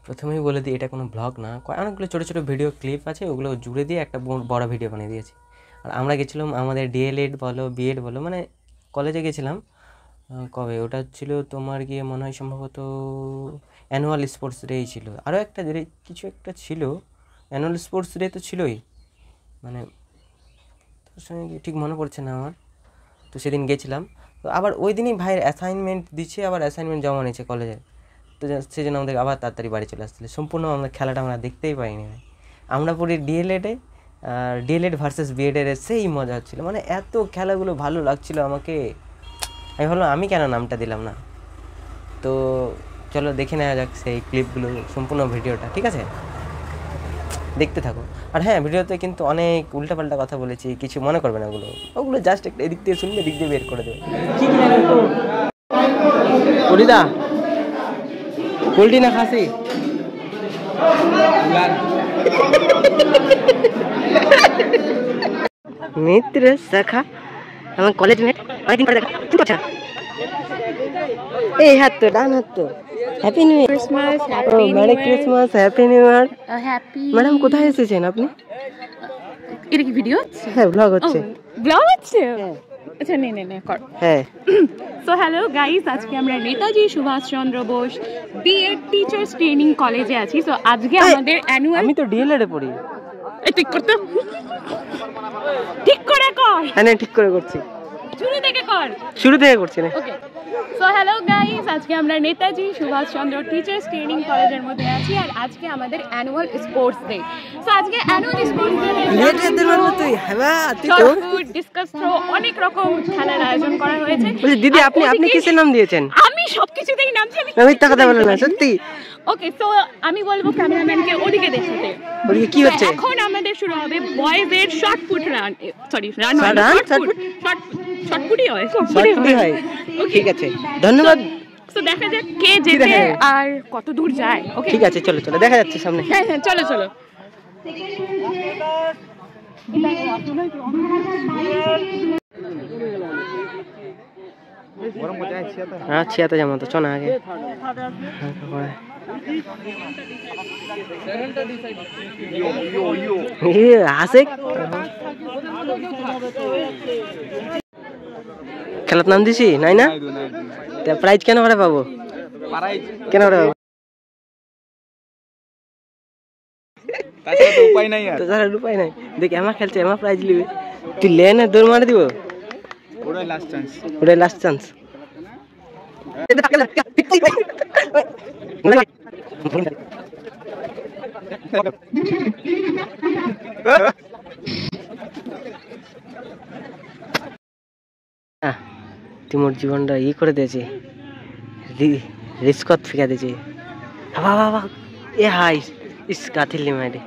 প্রথমেই বলে দিই এটা কোনো ব্লগ না, অনেকগুলো ছোটো ছোটো ভিডিও ক্লিপ আছে, ওগুলো জুড়ে দিয়ে একটা বড় ভিডিও বানিয়ে দিয়েছি। আর আমরা গেছিলাম আমাদের ডিএলএড বলো বিএড বলো মানে কলেজে গেছিলাম। কবে ওটা ছিল তোমার গিয়ে মনে হয় সম্ভবত অ্যানুয়াল স্পোর্টস ডেই ছিল, আরও একটা ডে কিছু একটা ছিল, অ্যানুয়াল স্পোর্টস ডে তো ছিলই, মানে তোর সঙ্গে ঠিক মনে পড়ছে না আমার। তো সেদিন গেছিলাম, তো আবার ওই দিনই ভাইয়ের অ্যাসাইনমেন্ট দিচ্ছে, আবার অ্যাসাইনমেন্ট জমা নিয়েছে কলেজে, তো সেই জন্য আমাদের আবার তাড়াতাড়ি বাড়ি চলে আসছিল। সম্পূর্ণ আমরা খেলাটা আমরা দেখতেই পাইনি ভাই। আমরা পড়ি ডিএলএডে, আর ডিএলএড ভার্সেস বিএডের সেই মজা হচ্ছিলো, মানে এত খেলাগুলো ভালো লাগছিলো আমাকে। আমি ভাবলাম আমি কেন নামটা দিলাম না। তো চলো দেখে নেওয়া যাক সেই ক্লিপগুলো, সম্পূর্ণ ভিডিওটা, ঠিক আছে? দেখতে থাকো। আর হ্যাঁ, ভিডিওতে কিন্তু অনেক উল্টাপাল্টা কথা বলেছি, কিছু মনে করবে না, ওগুলো জাস্ট একটা এদিক দিয়ে শুনবে, এদিক দিয়ে বের করে দেবে। কী কী জানো তো পরিদা, পোল্ট্রি না খাসি? মিত্র শাখা আমার কলেজ মেট, অনেকদিন পরে দেখা, কি করছো? এই হাত তো, ডান হাত তো। Happy new year, Christmas, merry Christmas, happy new year. Madam কোথায় এসেছেন আপনি? এটা কি ভিডিও হচ্ছে? হ্যাঁ, ব্লগ হচ্ছে। ব্লগ হচ্ছে? আচ্ছা নে কর। হ্যাঁ। সো হ্যালো গাইস, আজকে আমরা Netaji Subhash Chandra Bose BEd teachers training কলেজে আছি। সো আজকে আমাদের অ্যানুয়াল, আমি তো ডিএলএড এ পড়ি। ঠিক করতে, ঠিক করে কর। হ্যাঁ ঠিক করে করছি, শুরু থেকে করছি না। ওকে, সো হ্যালো গাইস, আজকে আমরা নেতাজি সুভাষচন্দ্র টিচার্স ট্রেনিং কলেজের মধ্যে আছি, আর আজকে আমাদের অ্যানুয়াল স্পোর্টস ডে। সো আজকে annual sports day discus throw অনেক রকম খেলার আয়োজন করা হয়েছে। দিদি আপনি কিসের নাম দিয়েছেন? আমি সবকিছুতেই নাম দিয়েছি, আমি মিথ্যা কথা বললাম না, সত্যি। ওকে, সো আমি বলবো ক্যামেরাম্যানকে ওদিকে দেখাতে। ওদিকে কি হচ্ছে? এখন আমাদের শুরু হবে বয়েজ এর short put run, sorry run, শর্টপুটই হয়। ঠিক আছে, ধন্যবাদ। তো দেখা যাক কে জেতে আর কত দূর যায়। ওকে ঠিক আছে, চলো চলো, দেখা যাচ্ছে সামনে। হ্যাঁ চলো চলো। হ্যাঁ ছিয়াতে যেমন তো চনা আগে হাসে খেলার নাম দিছি নাই না, প্রাইজ কেন করে পাবো? কেন করে পাবো? উপায় নাই, উপায় নাই। দেখ আমার খেলছে, আমার প্রাইজ নিবে, তুই লেনে দৌড় মারে দিব, ওটাই লাস্ট চান্স। তুই মোর জীবনটা করে দিয়েছে, রিস্কত ফিকা দিয়েছে। বাবা এ হাই ইস গাথিল মাইরে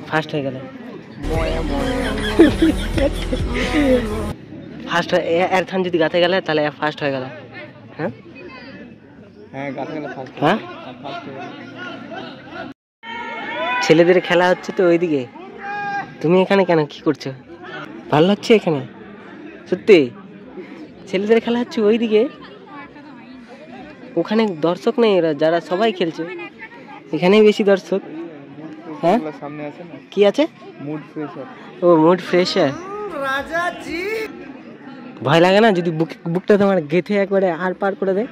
ফার্স্ট হয়ে গেল, ফার্স্ট এর থান যদি গাতে গেলে তাহলে ফার্স্ট হয়ে গেল। হ্যাঁ হ্যাঁ, ছেলেদের খেলা হচ্ছে তো ওইদিকে, তুমি এখানে কেন, কি করছো? ভালো লাগছে এখানে সত্যি? ছেলেদের খেলা হচ্ছে ওইদিকে, ওখানে দর্শক নেই, ওরা যারা সবাই খেলছে, এখানেই বেশি দর্শক। হ্যাঁ কি আছে? ও মুড ফ্রেশার। ভয় লাগে না যদি বুকটা তোমার গেথে একবারে আর পার করে দেয়?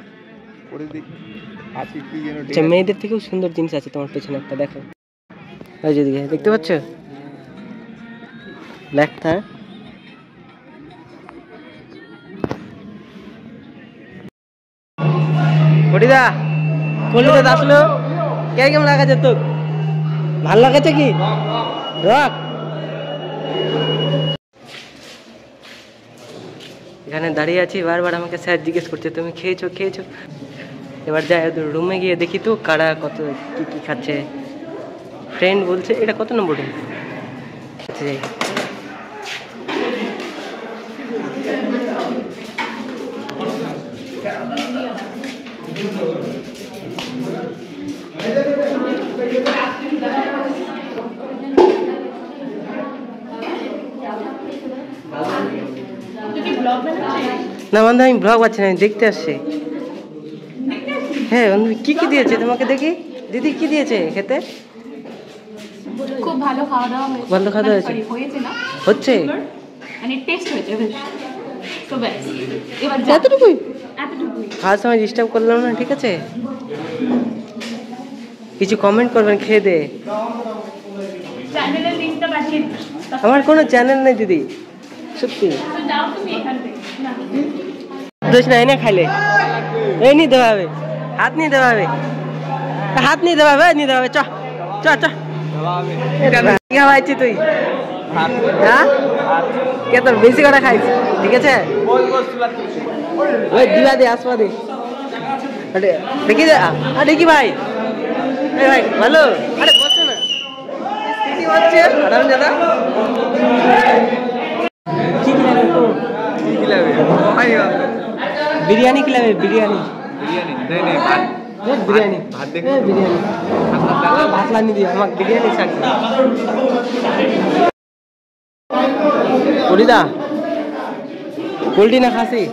আচ্ছা, মেয়েদের থেকেও সুন্দর জিনিস আছে তোমার পেছনে একটা, দেখো ওই যদি দেখতে পাচ্ছ ব্ল্যাকটা। পরিদা কলিতে আসলো, কেমন লাগাছে তোর? ভাল লাগাছে কি? রক এখানে দাঁড়িয়ে আছি, বারবার আমাকে স্যার জিজ্ঞেস করছে তুমি খেয়েছো খেয়েছো। এবার যাই রুমে গিয়ে দেখি তো কারা কত কি কি খাচ্ছে। ফ্রেন্ড বলছে এটা কত নম্বর রুম? না বন্ধু আমি ব্লগ পাচ্ছি না, দেখতে আসছি। হ্যাঁ বন্ধু কি কি দিয়েছে তোমাকে দেখি, দিদি কি দিয়েছে খেতে? খুব ভালো খাওয়া দাওয়া হয়েছে। ভালো খাওয়া দাওয়া হয়েছে না হচ্ছে, মানে টেস্ট হয়েছে বেশ। তো ব্যাস এবার এতটুকুই এতটুকুই। খাওয়ার সময় ডিস্টার্ব করলাম না, ঠিক আছে? কিছু কমেন্ট করবেন খেয়ে দে। চ্যানেলের লিংকটা পাঠিয়ে দিন। আমার কোনো চ্যানেল নেই দিদি, সত্যি। তো যাও তুমি এখান থেকে। দোষ নাই না খাইলে এই নি দেওয়া হবে, হাত নিয়ে দেওয়া হবে, হাত নিয়ে দেওয়া হবে, নিয়ে দেওয়া হবে। চ চ চ কি খাওয়াইছি তুই? হ্যাঁ কে তোর বেশি করে খাইছ, ঠিক আছে? ওই দিবা দে, আসবা দে, দেখি দে। দেখি ভাই, ভাই ভালো। আরে বসছে না, কি হচ্ছে আরাম দাদা? কি খিলাবে তো? কি খিলাবে? বিরিয়ানি খিলাবে, বিরিয়ানি। বিরিয়ানি দে নে, ভাত বিরিয়ানি, ভাত দে, বিরিয়ানি ভাত লানি দিয়ে আমাকে বিরিয়ানি শাক। পরিদা পোল্ট্রি না খাসি?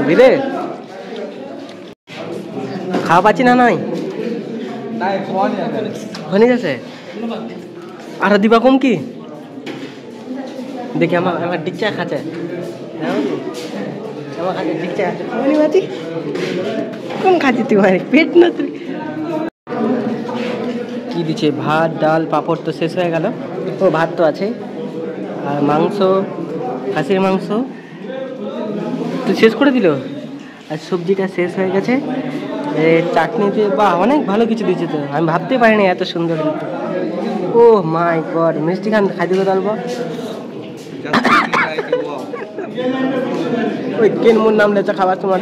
দিলে খাওয়া পাচ্ছি না, নাই ওখানে গেছে। আর দিবা কম কি দেখি, আমার আমার ডিকচা খাচ্ছে, আমার খাচ্ছে ডিকচা খাচ্ছি। কম খাচ্ছি তুই, পেট না তুই। কি দিচ্ছে? ভাত ডাল পাঁপড় তো শেষ হয়ে গেল। ও ভাত তো আছে, আর মাংস, খাসির মাংস তো শেষ করে দিল, আর সবজিটা শেষ হয়ে গেছে। চাটনি দিয়ে, বা অনেক ভালো কিছু দিচ্ছে তো, আমি ভাবতে পারিনি এত সুন্দর। ও মাই গড, মিষ্টি খান খাই দিল তালব। ওই কেন মোর নাম লেচা খাবার তোমার।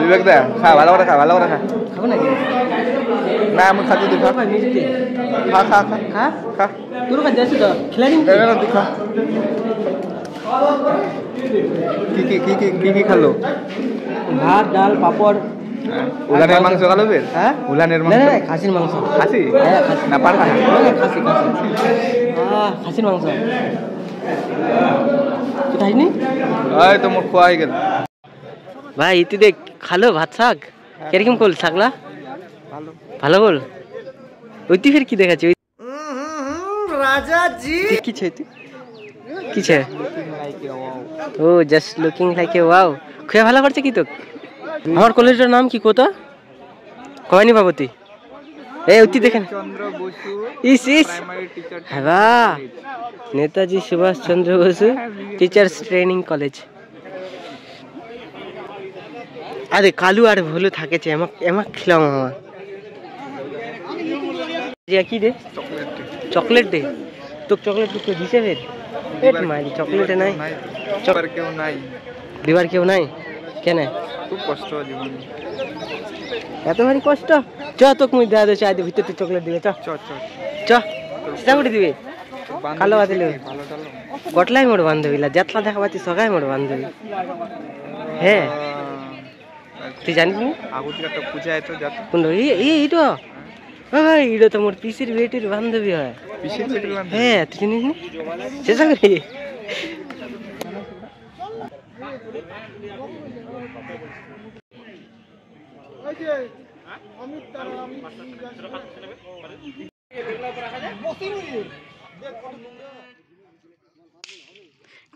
বিবেক দা খা, ভালো করে খা, ভালো করে খা। খাবো নাকি? না আমি খাচ্ছি, তুই খা। মিষ্টি খা খা খা খা খা। তোর কাছে আছে তো, খেলা নিন। তুই খা। কি কি কি কি কি কি খালো? ভাত ডাল পাঁপড়। উলানের মাংস খালো বের? হ্যাঁ উলানের না মাংস। না খাসির মাংস। খাসি? হ্যাঁ খাসি। না পাঠা? খাসি খাসি, খাসির মাংস। তুই খাইনি? ওই তো মোর খোয়া হয়ে গেল। ভাই ইতি দেখ খালো ভাত শাক কিরকম করল শাকলা? ভালো ভালো বল। ওই তুই ফের কি দেখাচ্ছি? রাজা জি কি ছে? কি ছে? ও just looking like a wow. খুব ভালো করছে কি তো? আমার কলেজের নাম কি কোথা? কয়নি বাবতী। এই ওই দেখেন, চন্দ্র বসু ইস ইস প্রাইমারি টিচার। হ্যাঁ বাহ, নেতাজি সুভাষ চন্দ্র বসু টিচার্স ট্রেনিং কলেজ। আরে কালু আর ভুলু থাকেছে, এমাক খেলাম আমার। কি দে? চকলেট দে। তোকে চকলেট তো দিছে ফের? মাইরি চকলেটে নাই, চকর কেউ নাই, দিবার কেউ নাই কেন? খুব কষ্ট জীবন। এত ভারী কষ্ট? চ তোকে মুই দেওয়া চাই দে, ভিতরে তুই চকলেট দিবে। চ চ চ চ সেটা করে দিবে। কালো বাতিল ভালো টালো গটলাই মোর বান্ধবীলা, যাতলা দেখা পাচ্ছি সবাই মোর বান্ধবী। হ্যাঁ তুই জানিস নি? আগুতি একটা পূজা আছে যত কোন এইটো? ভাই এটা তো মোর পিসির বেটির বান্ধবী হয়। পিসির ছেলে বান্ধবী? হ্যাঁ তুই জানিস নি? চেষ্টা করি।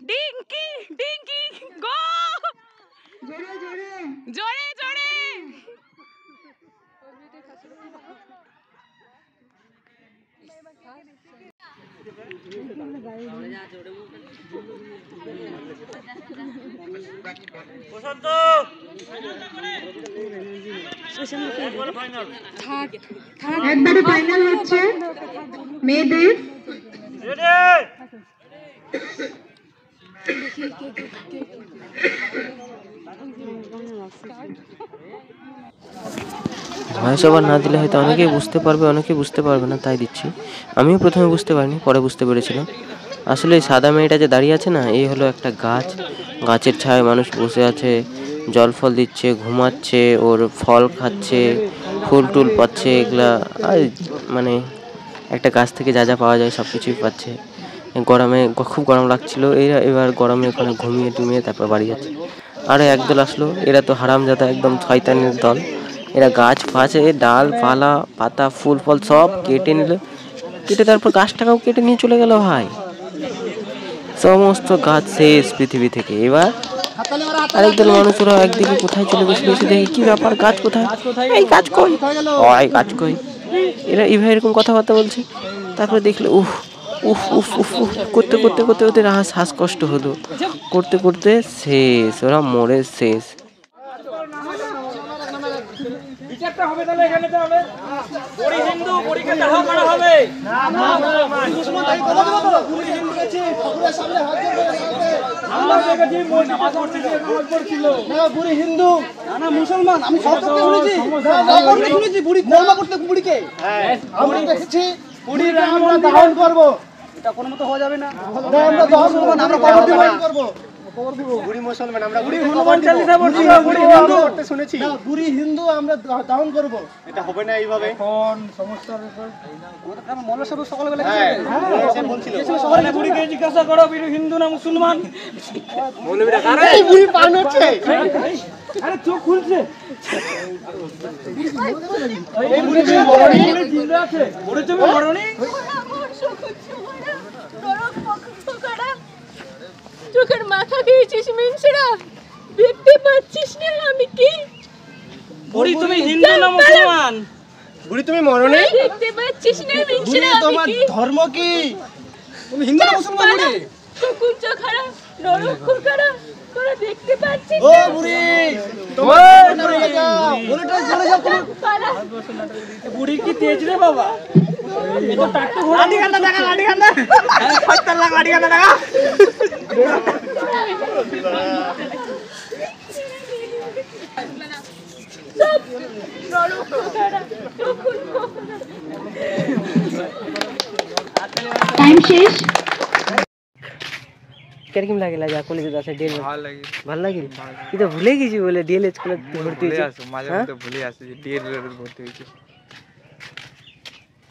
ডিঙ্কি ডিঙ্কি গো, জোরে জোরে জোরে জোরে। একবারে ফাইনাল হচ্ছে মেয়েদের। ভয়েস ওভার না দিলে হয়তো অনেকেই বুঝতে পারবে, অনেকেই বুঝতে পারবে না, তাই দিচ্ছি। আমিও প্রথমে বুঝতে পারিনি, পরে বুঝতে পেরেছিলাম। আসলে এই সাদা মেয়েটা যে দাঁড়িয়ে আছে না, এই হলো একটা গাছ। গাছের ছায়ায় মানুষ বসে আছে, জল ফল দিচ্ছে, ঘুমাচ্ছে, ওর ফল খাচ্ছে, ফুল টুল পাচ্ছে, এগুলা আর মানে একটা গাছ থেকে যা যা পাওয়া যায় সব কিছুই পাচ্ছে। গরমে খুব গরম লাগছিল, এরা এবার গরমে ওখানে ঘুমিয়ে টুমিয়ে তারপর বাড়ি যাচ্ছে। আরও একদল আসলো, এরা তো হারামজাদা একদম শয়তানের দল। এরা গাছ ফাছে ডাল পালা পাতা ফুল ফল সব কেটে নিল, কেটে তারপর গাছটাকেও কেটে নিয়ে চলে গেল ভাই। সমস্ত গাছ শেষ পৃথিবী থেকে। এবার আরেকদল মানুষরা একদিকে কোথায় চলে বসে বসে দেখে কি ব্যাপার, গাছ কোথায়, এই গাছ কই, ওই গাছ কই। এরা এইভাবে এরকম কথাবার্তা বলছে। তারপরে দেখলে উফ উফ উফ উফ উফ করতে করতে করতে ওদের শ্বাসকষ্ট হলো, করতে করতে শেষ, ওরা মরে শেষ। বিচারটা হবে তাহলে এখানে তাহলে বড়ি হিন্দু বড়িকে দাহ করা হবে না না মুসলমান তাই কথা বলো তো বড়ি হিন্দু কাছে ঠাকুরের সামনে হাত জোড় করে আমরা দেখেছি মোর নামাজ পড়ছিল না বড়ি হিন্দু না মুসলমান আমি সব কথা শুনেছি না শুনেছি বড়ি কলমা করতে বুড়িকে হ্যাঁ আমরা দেখেছি বুড়িকে আমরা দাহন করব, এটা কোনো মতে হওয়া যাবে না আমরা দাহন করব না, আমরা কবর দিব বুড়ি মুসলমান আমরা বুড়ি হনুমান চালিসা পড়ছি বুড়ি হিন্দু করতে শুনেছি না বুড়ি হিন্দু আমরা দাহন করব, এটা হবে না এইভাবে কোন সমস্যার ব্যাপার আমাদের গ্রামে মোল্লা সাহেব সকালবেলা গেছে বলছিল সকালে বুড়িকে জিজ্ঞাসা করো বুড়ি হিন্দু না মুসলমান মৌলবীরা আরে এই বুড়ি পান হচ্ছে আরে চোখ খুলছে এই বুড়ি মরণী জিন্দা আছে বুড়ি তুমি মরণী চোখের মাথা খেয়েছিস মিনসরা, দেখতে পাচ্ছিস না আমি কি? বুড়ি তুমি হিন্দু না মুসলমান? বুড়ি তুমি মরণে দেখতে পাচ্ছিস না মিনসরা তোমার ধর্ম কি? তুমি হিন্দু না মুসলমান বুড়ি? কোন চোখারা নরক কোখারা তোরা দেখতে পাচ্ছিস ও বুড়ি তোমার মরে যাও বুড়িটা চলে যাও তুমি বুড়ি কি তেজ রে বাবা, এ তো টাট্টু ঘোড়া লাঠি কান্না দেখা লাঠি কান্না ফাইটার লাগ লাঠি কান্না দেখা সব নরক কোখারা তখন টাইম শেষ। কিরকম লাগিলা যা কলেজে আছে ডিএল? ভালো লাগিল। কি তো ভুলে গেছি বলে ডিএল স্কুলে ভর্তি হয়েছে, মাঝে মধ্যে ভুলে আসি ডিএল এর ভর্তি হয়েছে।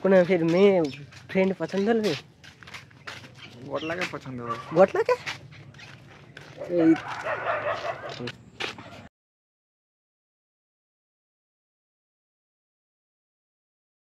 কোন ফির মেয়ে ফ্রেন্ড পছন্দ হলো? বট লাগে পছন্দ হবে, বট লাগে এই